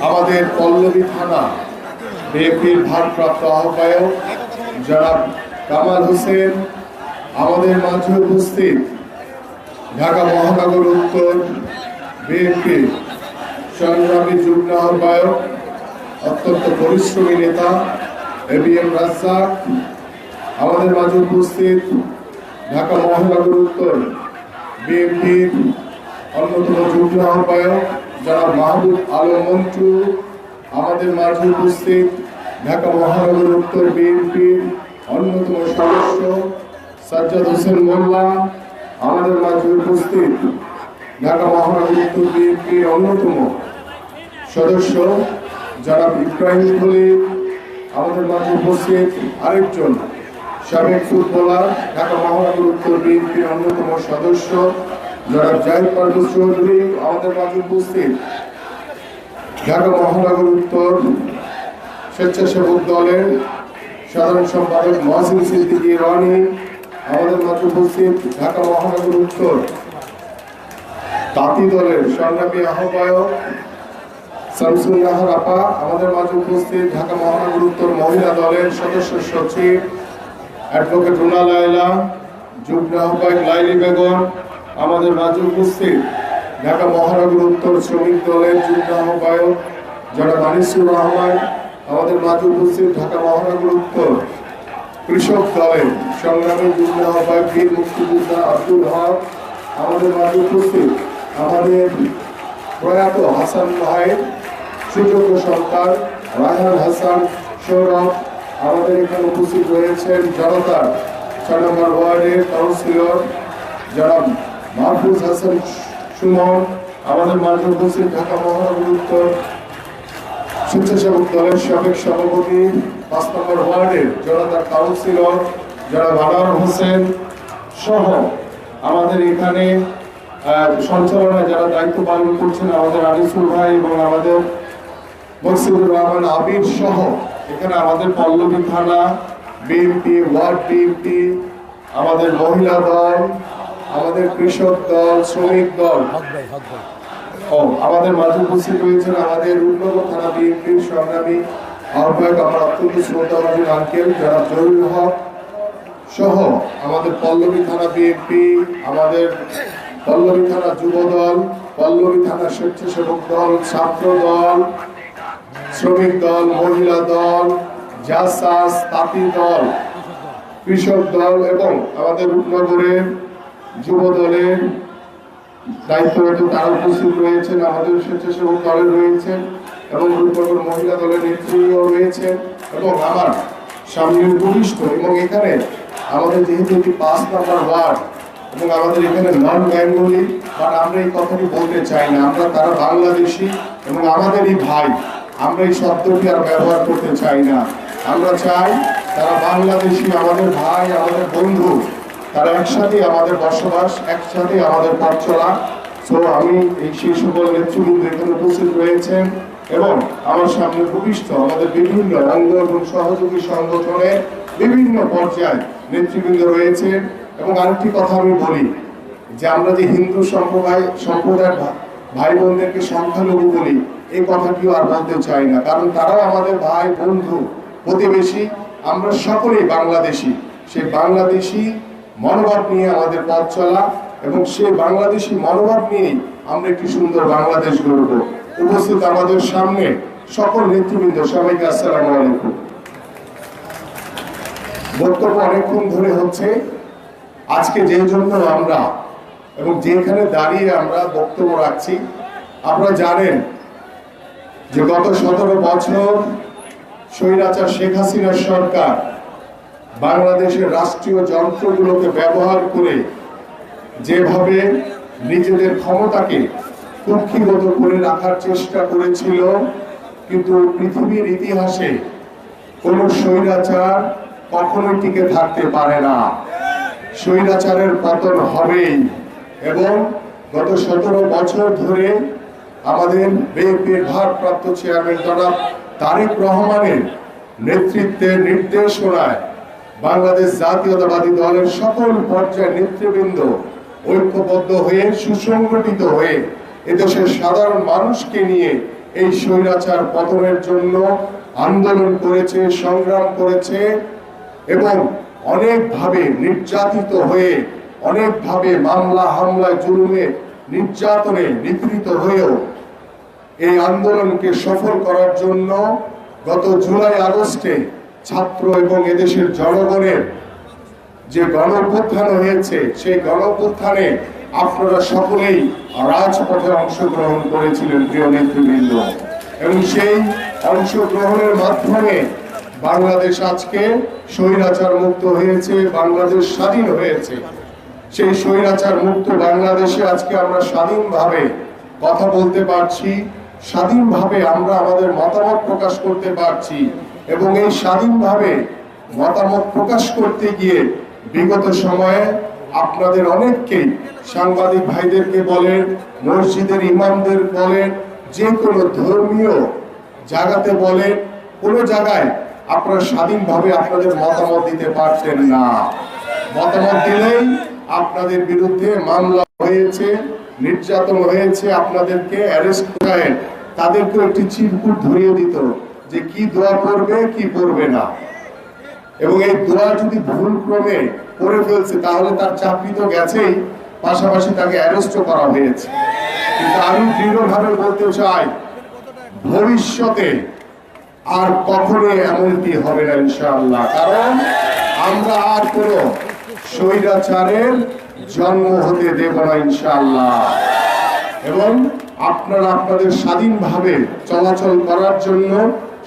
আমাদের পল্লবী থানা বিএনপির ভারপ্রাপ্ত আহ্বায়ক জনাব কামাল হোসেন আমাদের মাঝে উপস্থিত। ঢাকা মহানগর উত্তর বিএনপির সংগ্রামী যুগ্ম আহ্বায়ক অত্যন্ত পরিশ্রমী নেতা এবিএম রাজ্জাক আমাদের মাঝে উপস্থিত। ঢাকা মহানগর উত্তর বিএনপির অন্যতম যুগ্ম আহ্বায়ক জনাব মাহবুব আলম মন্টু আমাদের মাঝে উপস্থিত। ঢাকা মহানগর উত্তর বিএনপির অন্যতম সদস্য সাজ্জাদ হোসেন মোল্লা আমাদের মাঝে উপস্থিত। ঢাকা মহানগর উত্তর বিএনপির অন্যতম সদস্য জনাব ইব্রাহিম খলিল আমাদের মাঝে উপস্থিত। আরেকজন সাবেক ফুটবলার ঢাকা মহানগর উত্তর বিএনপির অন্যতম সদস্য জনাব জাহিদ পারভেজ চৌধুরী আমাদের মাঝে উপস্থিত। ঢাকা মহানগর উত্তর স্বেচ্ছাসেবক দলের সাধারণ সম্পাদক মহসিন সিদ্দিকী রনি আমাদের মাঝে উপস্থিত। ঢাকা মহানগর উত্তর তাঁতি দলের সংগ্রামী আহ্বায়ক শামসুন নাহার আপা আমাদের মাঝে উপস্থিত। ঢাকা মহানগর উত্তর মহিলা দলের সদস্য সচিব অ্যাডভোকেট রুনা লায়লা, যুগ্ম আহ্বায়ক লাইলি বেগম আমাদের মাঝে উপস্থিত। ঢাকা মহানগর উত্তর শ্রমিক দলের যুগ্ম আহ্বায়ক জনাব আনিসুর রহমান আমাদের মাঝে উপস্থিত। ঢাকা মহানগর উত্তর কৃষক দলের সংগ্রামী যুগ্ম আহ্বায়ক বীর মুক্তিযোদ্ধা আব্দুল হক আমাদের মাঝে উপস্থিত। আমাদের প্রয়াত হাসান ভাইয়ের সুযোগ্য সন্তান রায়হান হাসান সৌরভ আমাদের এখানে উপস্থিত রয়েছেন। জনতার ৬ নম্বর ওয়ার্ডের কাউন্সিলর জনাব মাহফুজ হাসান সুমন আমাদের মাঝে উপস্থিত। ঢাকা মহানগর উত্তর স্বেচ্ছাসেবক দলের সাবেক সভাপতি ৫ নম্বর ওয়ার্ডের জনতার কাউন্সিলর জনাব আনোয়ার হোসেন সহ আমাদের এখানে সঞ্চালনায় যারা দায়িত্ব পালন করছেন আমাদের আনিসুল ভাই এবং আমাদের মকসুদুর রহমান আবির সহ এখানে আমাদের পল্লবী থানা বিএনপি, ওয়ার্ড বিএনপি, আমাদের মহিলা দল, আমাদের কৃষক দল, শ্রমিক দল ও আমাদের মাঝে উপস্থিত রয়েছেন আমাদের রূপনগর থানা বিএনপির সংগ্রামী আহ্বায়ক আমার অত্যন্ত শ্রদ্ধাভাজন আঙ্কেল জনাব জহিরুল হক সহ আমাদের পল্লবী থানা বিএনপি, আমাদের পল্লবী থানা যুব দল, পল্লবী থানা স্বেচ্ছাসেবক দল, ছাত্র দল, শ্রমিক দল, মহিলা দল, জাসাস, তাঁতি দল, কৃষক দল এবং আমাদের রূপনগরের যুব দলের দায়িত্বরত তারা উপস্থিত রয়েছেন। আমাদের স্বেচ্ছাসেবক দলের রয়েছেন এবং রূপনগর মহিলা দলের নেতৃত্ব রয়েছেন এবং আমার সামনের ভূমিষ্ঠ এবং এখানে আমাদের যেহেতু একটি ৫ নম্বর ওয়ার্ড এবং আমাদের এখানে নন বেঙ্গলি বাট আমরা এই কথাটি বলতে চাই না, আমরা তারা বাংলাদেশি এবং আমাদেরই ভাই, আমরা এই শব্দটি আর ব্যবহার করতে চাই না। আমরা চাই তারা বাংলাদেশি, আমাদের ভাই, আমাদের বন্ধু, তারা একসাথে আমাদের বসবাস, একসাথে আমাদের পথ চলা। সো আমি এই সেই সকল নেতৃবৃন্দ এখানে উপস্থিত রয়েছেন এবং আমার সামনে ভূমিষ্ঠ আমাদের বিভিন্ন অঙ্গ এবং সহযোগী সংগঠনের বিভিন্ন পর্যায়ে নেতৃবৃন্দ রয়েছেন। এবং আরেকটি কথা আমি বলি যে আমরা যে হিন্দু সম্প্রদায়ের ভাই বোনদেরকে সংখ্যালঘু বলি, এই কথাটিও আর বলতে চাই না, কারণ তারাও আমাদের ভাই, বন্ধু, প্রতিবেশী। আমরা সকলেই বাংলাদেশি। সেই বাংলাদেশি মনোভাব নিয়ে আমাদের পথ চলা এবং সেই বাংলাদেশি মনোভাব নিয়েই আমরা একটি সুন্দর বাংলাদেশ গড়ব। উপস্থিত আমাদের সামনে সকল নেতৃবৃন্দ, সবাইকে আসসালামু আলাইকুম। বক্তব্য অনেকক্ষণ ধরে হচ্ছে। আজকে যে জন্য আমরা এবং যেখানে দাঁড়িয়ে আমরা বক্তব্য রাখছি, আপনারা জানেন যে গত ১৭ বছর স্বৈরাচার শেখ হাসিনার সরকার বাংলাদেশের রাষ্ট্রীয় যন্ত্রগুলোকে ব্যবহার করে যেভাবে নিজেদের ক্ষমতাকে কুক্ষিগত করে রাখার চেষ্টা করেছিল, কিন্তু পৃথিবীর ইতিহাসে কোন স্বৈরাচার কখনোই টিকে থাকতে পারে না। স্বৈরাচারের পতন হবেই। এবং গত ১৭ বছর ধরে আমাদের বিএনপির ভারপ্রাপ্ত চেয়ারম্যান জনাব তারেক রহমানের নেতৃত্বে নির্দেশনায় বাংলাদেশ জাতীয়তাবাদী দলের সকল পর্যায়ের নেতৃবৃন্দ ঐক্যবদ্ধ হয়ে সুসংগঠিত হয়ে এদেশের সাধারণ মানুষকে নিয়ে এই স্বৈরাচার পতনের জন্য আন্দোলন করেছে, সংগ্রাম করেছে এবং অনেকভাবে নির্যাতিত হয়ে, অনেকভাবে মামলা হামলায় জুলুমে নির্যাতনে নিপীড়িত হয়েও এই আন্দোলনকে সফল করার জন্য গত জুলাই আগস্টে ছাত্র এবং এদেশের জনগণের যে গণঅভ্যুত্থান হয়েছে, সেই গণঅভ্যুত্থানে আপনারা সকলেই রাজপথে অংশগ্রহণ করেছিলেন প্রিয় নেতৃবৃন্দ, এবং সেই অংশগ্রহণের মাধ্যমে বাংলাদেশ আজকে স্বৈরাচার মুক্ত হয়েছে, বাংলাদেশ স্বাধীন হয়েছে। সেই স্বৈরাচার মুক্ত বাংলাদেশে আজকে আমরা স্বাধীনভাবে কথা বলতে পারছি, স্বাধীনভাবে আমরা আমাদের মতামত প্রকাশ করতে পারছি, এবং এই স্বাধীনভাবে মতামত প্রকাশ করতে গিয়ে বিগত সময়ে আপনাদের অনেককেই, সাংবাদিক ভাইদেরকে বলেন, মসজিদের ইমামদের বলেন, যে কোনো ধর্মীয় জায়গাতে বলেন, কোনো জায়গায় আপনারা স্বাধীনভাবে আপনাদের মতামত দিতে পারছেন না। মতামত দিলেই আপনাদের বিরুদ্ধে মামলা হয়েছে, নির্যাতন হয়েছে, আপনাদেরকে অ্যারেস্ট করে তাদেরকে একটি চিরকুট ধরিয়ে দিত যে কি দোয়া করবে কি করবে না, এবং এই দোয়া যদি ভুল ক্রমে করে ফেলছে তাহলে তার চাকরি তো গেছেই, পাশাপাশি তাকে অ্যারেস্টও করা হয়েছে। কিন্তু আমি দৃঢ়ভাবে বলতে চাই, ভবিষ্যতে আর কখনো এমনটি হবে না ইনশাআল্লাহ, কারণ আমরা আর কোনো স্বৈরাচারের জন্ম হতে দেব না ইনশাআল্লাহ। এবং আপনারা আপনাদের স্বাধীনভাবে চলাচল করার জন্য,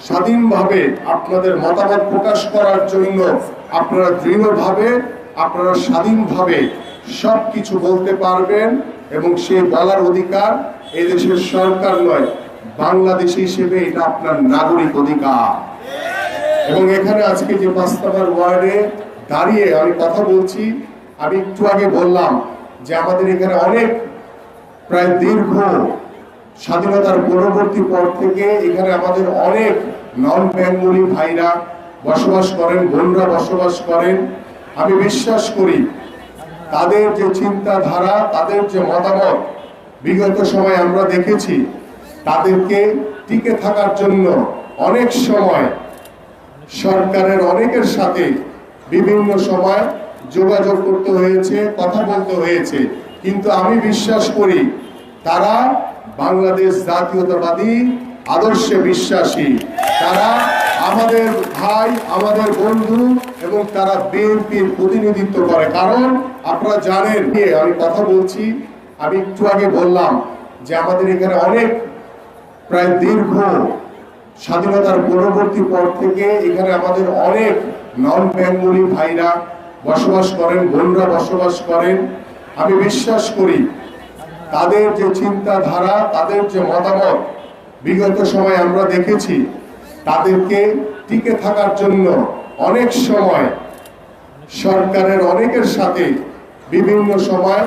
স্বাধীনভাবে আপনাদের মতামত প্রকাশ করার জন্য আপনারা দৃঢ়ভাবে, আপনারা স্বাধীনভাবে সবকিছু বলতে পারবেন, এবং সে বলার অধিকার এদেশের সরকার নয়, বাংলাদেশি হিসেবে এটা আপনার নাগরিক অধিকার। এবং এখানে আজকে যে 5 নম্বর ওয়ার্ডে দাঁড়িয়ে আমি কথা বলছি, আমি একটু আগে বললাম যে আমাদের এখানে অনেক, প্রায় দীর্ঘ স্বাধীনতার পরবর্তী পর থেকে এখানে আমাদের অনেক নন বেঙ্গলি ভাইরা বসবাস করেন, বোনরা বসবাস করেন। আমি বিশ্বাস করি তাদের যে চিন্তাধারা, তাদের যে মতামত বিগত সময় আমরা দেখেছি, তাদেরকে টিকে থাকার জন্য অনেক সময় সরকারের অনেকের সাথে বিভিন্ন সময় যোগাযোগ করতে হয়েছে, কথা বলতে হয়েছে, কিন্তু আমি বিশ্বাস করি তারা বাংলাদেশ জাতীয়তাবাদী আদর্শে বিশ্বাসী, তারা আমাদের ভাই, আমাদের বন্ধু, এবং তারা বিএনপির প্রতিনিধিত্ব করে। কারণ আপনারা জানেন, আমি কথা বলছি, আমি একটু আগে বললাম যে আমাদের এখানে অনেক, প্রায় দীর্ঘ স্বাধীনতার পরবর্তী পর থেকে এখানে আমাদের অনেক নন বেঙ্গলি ভাইরা বসবাস করেন, বোনরা বসবাস করেন। আমি বিশ্বাস করি তাদের যে চিন্তাধারা, তাদের যে মতামত বিগত সময় আমরা দেখেছি, তাদেরকে টিকে থাকার জন্য অনেক সময় সরকারের অনেকের সাথে বিভিন্ন সময়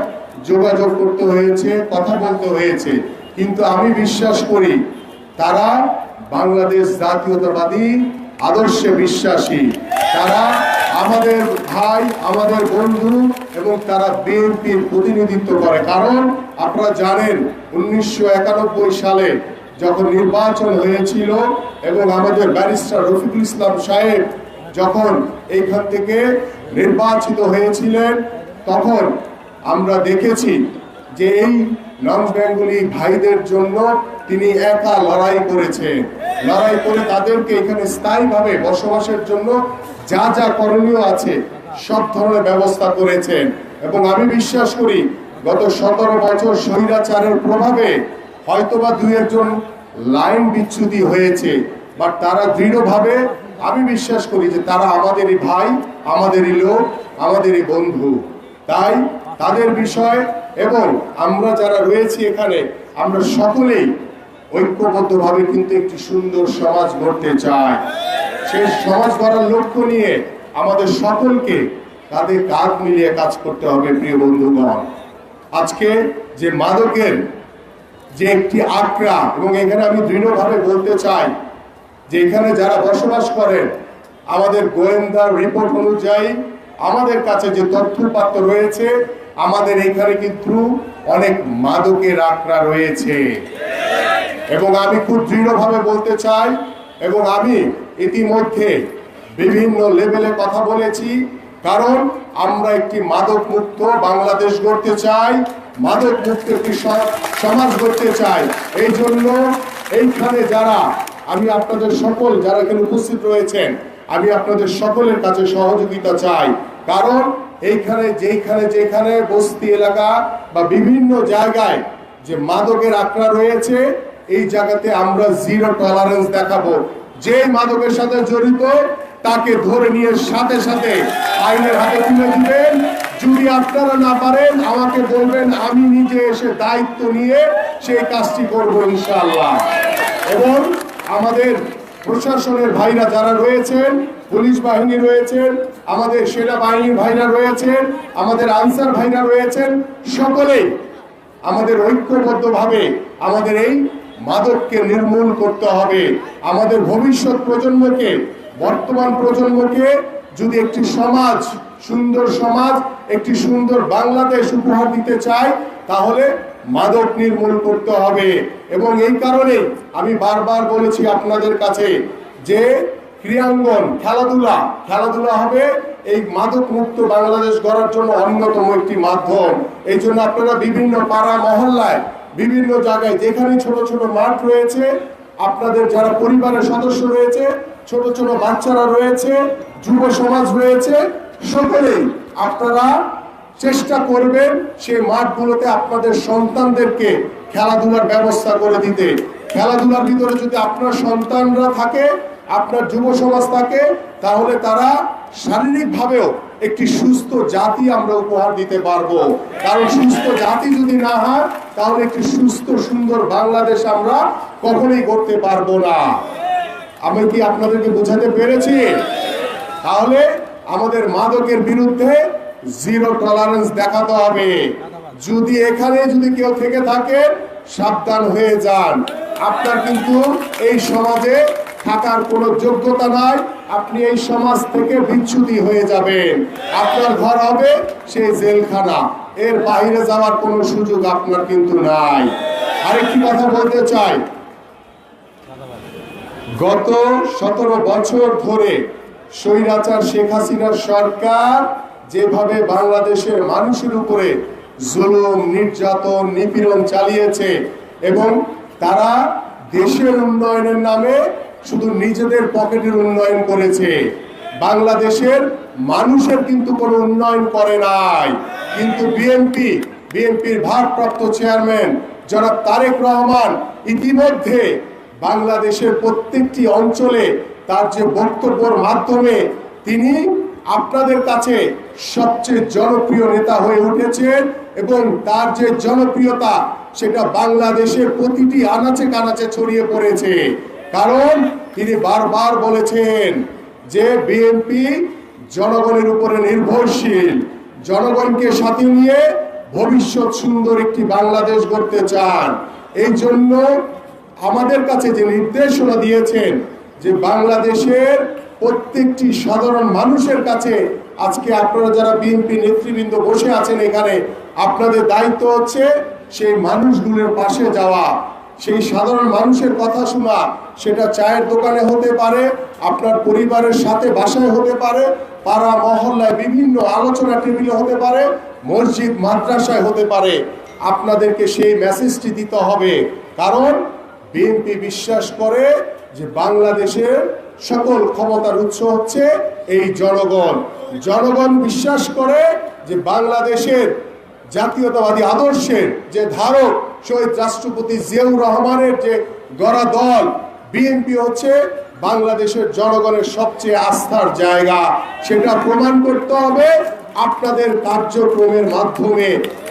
যোগাযোগ করতে হয়েছে, কথা বলতে হয়েছে, কিন্তু আমি বিশ্বাস করি তারা বাংলাদেশ জাতীয়তাবাদী আদর্শে বিশ্বাসী, তারা আমাদের ভাই, আমাদের বন্ধু, এবং তারা বিএনপির প্রতিনিধিত্ব করে। কারণ আপনারা জানেন 1991 সালে যখন নির্বাচন হয়েছিল এবং আমাদের ব্যারিস্টার রফিকুল ইসলাম সাহেব যখন এইখান থেকে নির্বাচিত হয়েছিলেন, তখন আমরা দেখেছি যে এই নন বেঙ্গলি ভাইদের জন্য তিনি একা লড়াই করেছেন, লড়াই করে তাদেরকে এখানে স্থায়ীভাবে বসবাসের জন্য যা যা করণীয় আছে সব ধরনের ব্যবস্থা করেছেন। এবং আমি বিশ্বাস করি গত 17 বছর স্বৈরাচারের প্রভাবে হয়তোবা 2-1 লাইন বিচ্যুতি হয়েছে, বাট তারা দৃঢ়ভাবে, আমি বিশ্বাস করি যে তারা আমাদেরই ভাই, আমাদেরই লোক, আমাদেরই বন্ধু। তাই তাদের বিষয়, এবং আমরা যারা রয়েছি এখানে, আমরা সকলেই ঐক্যবদ্ধভাবে কিন্তু একটি সুন্দর সমাজ গড়তে চাই। সেই সমাজ গড়ার লক্ষ্য নিয়ে আমাদের সকলকে কাঁধে কাঁধ মিলিয়ে কাজ করতে হবে। প্রিয় বন্ধুগণ, আজকে যে মাদকের যে একটি আক্রা, এবং এখানে আমি দৃঢ়ভাবে বলতে চাই যে এখানে যারা বসবাস করেন, আমাদের গোয়েন্দার রিপোর্ট অনুযায়ী আমাদের কাছে যে তথ্যপাত্র রয়েছে, আমাদের এখানে কিন্তু অনেক মাদকের আক্রা রয়েছে, এবং আমি খুব দৃঢ়ভাবে বলতে চাই, এবং আমি ইতিমধ্যে বিভিন্ন লেভেলে কথা বলেছি, কারণ আমরা একটি মাদক মুক্ত বাংলাদেশ গড়তে চাই, মাদক মুক্ত একটি সমাজ গড়তে চাই। এই জন্য এইখানে যারা, আমি আপনাদের সকল যারা এখানে উপস্থিত রয়েছেন, আমি আপনাদের সকলের কাছে সহযোগিতা চাই। কারণ এইখানে যেখানে বস্তি এলাকা বা বিভিন্ন জায়গায় যে মাদকের আখড়া রয়েছে, এই জায়গাতে আমরা জিরো টলারেন্স দেখাবো। যে মাদকের সাথে জড়িত তাকে ধরে নিয়ে সাথে সাথে আইনের হাতে তুলে দিবেন। যদি আপনারা না পারেন আমাকে বলবেন, আমি নিজে এসে দায়িত্ব নিয়ে সেই কাজটি করব ইনশাআল্লাহ। এবং আমাদের প্রশাসনের ভাইরা যারা রয়েছেন, পুলিশ বাহিনী রয়েছেন, আমাদের সেনাবাহিনীর ভাইরা রয়েছেন, আমাদের আনসার ভাইরা রয়েছেন, সকলেই আমাদের ঐক্যবদ্ধভাবে আমাদের এই মাদককে নির্মূল করতে হবে। আমাদের ভবিষ্যৎ প্রজন্মকে, বর্তমান প্রজন্মকে যদি একটি সমাজ, সুন্দর সমাজ, একটি সুন্দর বাংলাদেশ উপহার দিতে চায়, তাহলে মাদক নির্মূল করতে হবে। এবং এই কারণে আমি বারবার বলেছি আপনাদের কাছে যে ক্রীড়াঙ্গন, খেলাধুলা হবে এই মাদক মুক্ত বাংলাদেশ গড়ার জন্য অন্যতম একটি মাধ্যম। এই জন্য আপনারা বিভিন্ন পাড়া মহল্লায়, বিভিন্ন জায়গায় যেখানে ছোট ছোট মাঠ রয়েছে, আপনাদের যারা পরিবারের সদস্য রয়েছে, ছোট ছোট বাচ্চারা রয়েছে, যুব সমাজ রয়েছে, সকলেই আপনারা চেষ্টা করবেন সেই মাঠগুলোতে আপনাদের সন্তানদেরকে খেলাধুলার ব্যবস্থা করে দিতে। খেলাধুলার ভিতরে যদি আপনার সন্তানরা থাকে, আপনার যুব সমাজ থাকে, তাহলে তারা শারীরিকভাবেও একটি সুস্থ জাতি আমরা উপহার দিতে পারবো। কারণ সুস্থ জাতি যদি না হয়, তাহলে একটি সুস্থ সুন্দর বাংলাদেশ আমরা কখনোই করতে পারবো না। আমি কি আপনাদেরকে বোঝাতে পেরেছি? তাহলে আমাদের মাদকের বিরুদ্ধে জিরো টলারেন্স দেখাতে হবে। যদি এখানে কেউ থেকে থাকে, সাবধান হয়ে যান। আপনার কিন্তু এই সমাজে থাকার কোনো যোগ্যতা নাই, আপনি এই সমাজ থেকে বিচ্যুতি হয়ে যাবেন। আপনার ঘর হবে সেই জেলখানা, এর বাইরে যাওয়ার কোনো সুযোগ আপনার কিন্তু নাই। আরেকটি কথা বলতে চাই, গত 17 বছর ধরে স্বৈরাচার শেখ হাসিনার সরকার যেভাবে বাংলাদেশের মানুষের উপরে জুলুম, নির্যাতন, নিপীড়ন চালিয়েছে, এবং তারা দেশের উন্নয়নের নামে শুধু নিজেদের পকেটের উন্নয়ন করেছে, বাংলাদেশের মানুষের কিন্তু কোনো উন্নয়ন করে নাই। কিন্তু বিএনপির ভারপ্রাপ্ত চেয়ারম্যান জনাব তারেক রহমান ইতিমধ্যে বাংলাদেশের প্রত্যেকটি অঞ্চলে তার যে বক্তব্যের মাধ্যমে তিনি আপনাদের কাছে সবচেয়ে জনপ্রিয় নেতা হয়ে উঠেছেন, এবং তার যে জনপ্রিয়তা সেটা বাংলাদেশের প্রতিটি আনাচে কানাচে ছড়িয়ে পড়েছে। কারণ তিনি বারবার বলেছেন যে বিএনপি জনগণের উপরে নির্ভরশীল, জনগণকে সাথে নিয়ে ভবিষ্যৎ সুন্দর একটি বাংলাদেশ গড়তে চান। এই জন্য আমাদের কাছে যে নির্দেশনা দিয়েছেন যে বাংলাদেশের প্রত্যেকটি সাধারণ মানুষের কাছে, আজকে আপনারা যারা বিএনপি নেতৃবৃন্দ বসে আছেন এখানে, আপনাদের দায়িত্ব হচ্ছে সেই মানুষগুলোর পাশে যাওয়া, সেই সাধারণ মানুষের কথা শোনা। সেটা চায়ের দোকানে হতে পারে, আপনার পরিবারের সাথে বাসায় হতে পারে, পাড়া মহল্লায় বিভিন্ন আলোচনা টেবিলে হতে পারে, মসজিদ মাদ্রাসায় হতে পারে। আপনাদেরকে সেই মেসেজটি দিতে হবে। কারণ বিএনপি বিশ্বাস করে যে বাংলাদেশের সকল ক্ষমতার উৎস হচ্ছে এই জনগণ। জনগণ বিশ্বাস করে যে বাংলাদেশের জাতীয়তাবাদী আদর্শের যে ধারক শহীদ রাষ্ট্রপতি জিয়াউর রহমানের যে গড়া দল বিএনপি হচ্ছে বাংলাদেশের জনগণের সবচেয়ে আস্থার জায়গা। সেটা প্রমাণ করতে হবে আপনাদের কার্যক্রমের মাধ্যমে।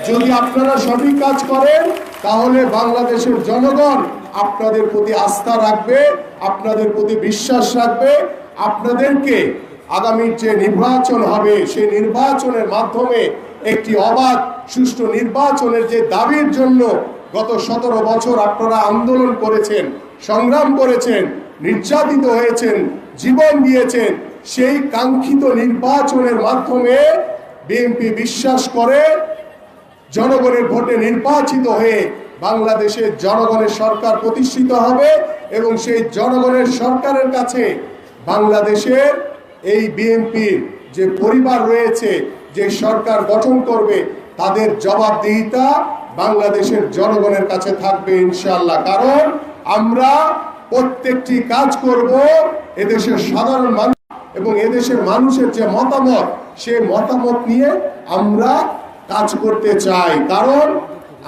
যদি আপনারা সঠিক কাজ করেন, তাহলে বাংলাদেশের জনগণ আপনাদের প্রতি আস্থা রাখবে, আপনাদের প্রতি বিশ্বাস রাখবে। আপনাদেরকে আগামীর যে নির্বাচন হবে, সেই নির্বাচনের মাধ্যমে একটি অবাধ সুষ্ঠু নির্বাচনের যে দাবির জন্য গত 17 বছর আপনারা আন্দোলন করেছেন, সংগ্রাম করেছেন, নির্যাতিত হয়েছেন, জীবন দিয়েছেন, সেই কাঙ্ক্ষিত নির্বাচনের মাধ্যমে বিএনপি বিশ্বাস করে জনগণের ভোটে নির্বাচিত হয়ে বাংলাদেশে জনগণের সরকার প্রতিষ্ঠিত হবে এবং সেই জনগণের সরকারের কাছে বাংলাদেশের এই বিএনপির যে পরিবার রয়েছে, যে সরকার গঠন করবে, তাদের জবাবদিহিতা বাংলাদেশের জনগণের কাছে থাকবে ইনশাআল্লাহ। কারণ আমরা প্রত্যেকটি কাজ করব এদেশের সাধারণ মানুষ এবং এদেশের মানুষের যে মতামত, সে মতামত নিয়ে আমরা কাজ করতে চাই। কারণ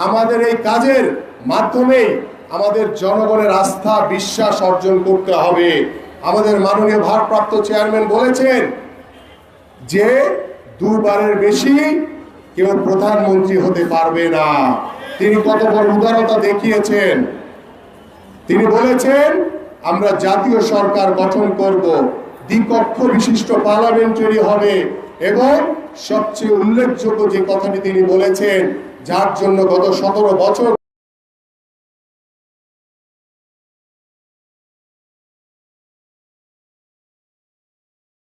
আমাদের এই কাজের মাধ্যমেই আমাদের জনগণের আস্থা বিশ্বাস অর্জন করতে হবে। আমাদের মাননীয় ভারপ্রাপ্ত চেয়ারম্যান বলেছেন যে দুবারের বেশি কেউ প্রধানমন্ত্রী হতে পারবে না। তিনি কত বড় উদারতা দেখিয়েছেন। তিনি বলেছেন আমরা জাতীয় সরকার গঠন করব, দ্বিকক্ষ বিশিষ্ট পার্লামেন্টারি হবে এবং সবচেয়ে উল্লেখযোগ্য যে কথাটি তিনি বলেছেন, যার জন্য গত 17 বছর